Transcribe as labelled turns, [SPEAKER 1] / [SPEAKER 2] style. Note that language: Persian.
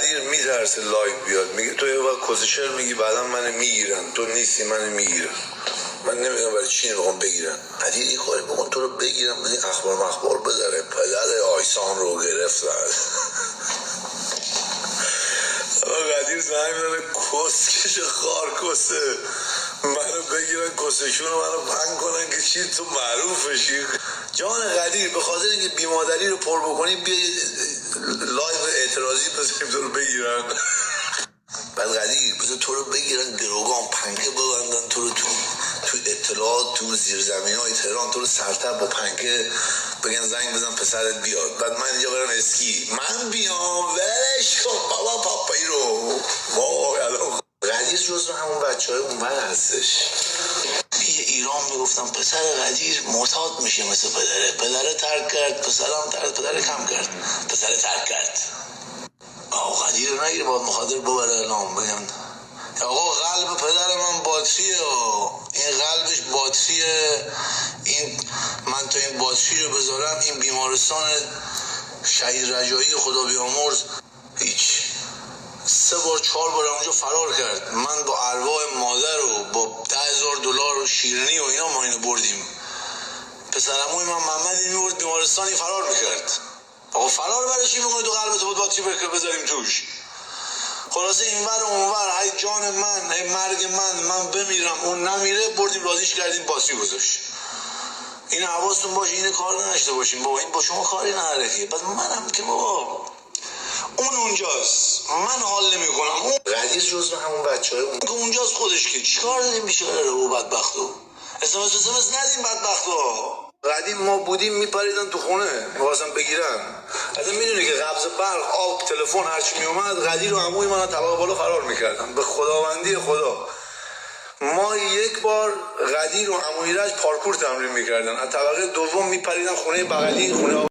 [SPEAKER 1] قدیر میترسه لایو بیاد، میگه تو یه وقت کسشر میگی بعدا من میگیرن، تو نیستی من میگیرن. من نمیدونم برای چی نمیخوام بگیرن. قدیر این کاری بکن تو رو بگیرن، بدین اخبار بذاره پدر آیسان رو گرفتن. قدیر زنگ میدونه کسکش خارکسه منو بگیرن، کسشون رو منو پنگ کنن که چی تو معروف بشی. جان قدیر به خاطر اینکه بیمادری رو پر بکنی بیا لایو اعتراضی بذاریم تو رو بگیرن. بعد قدیر بذار تو رو بگیرن گروگان پنکه ببندن تو رو تو اطلاعات تو زیرزمین های تهران، تو رو سرتر با پنکه بگن زنگ بزن پسرت بیاد، بعد من اینجا برم اسکی من بیام ولش کن بابا پاپایی رو. قدیر جزو همون بچه های اونور هستش. یه ایران میگفتم پسر قدیر معتاد میشه مثل پدره ترک کرد، پسرم ترک، پدره کم کرد، پسر ترک کرد. آقا قدیر رو نگیر باید مخاطر ببره الان بگم آقا قلب پدر من باتریه، این قلبش باتریه، این من تا این باتری رو بذارم این بیمارستان شهید رجایی خدا بیامرز هیچ 3 بار 4 بار اونجا فرار کرد. من با ارواح مادر و با $10,000 و شیرینی و اینا ما اینو بردیم. پسرموی من محمد این میورد بیمارستانی فرار میکرد. آقا فرار برای چی میکنی تو قلبت با باتری بذاریم توش؟ خلاصه اینور و اونور های جان من های مرگ من بمیرم اون نمیره، بردیم رازیش کردیم باتری گذاشت. این حواستون باشه این کار نشته باشیم بابا، این با شما کاری نداره که. بعد منم که بابا اون اونجاست من حال نمی کنم. اون قدیر جزو همون بچه های اونجاست خودش که چیکار داریم بیچاره رو بدبختو اسمس ندیم بدبختو. قدیم ما بودیم میپریدن تو خونه می‌خواستن بگیرن. اصلا میدونی که قبض برق آب تلفن هرچی میومد قدیر و عموی من طبقه بالا فرار میکردن. به خداوندی خدا ما یک بار قدیر و عموی رج پارکور تمرین میکردن، از طبقه دوم میپریدن خونه بغلی خونه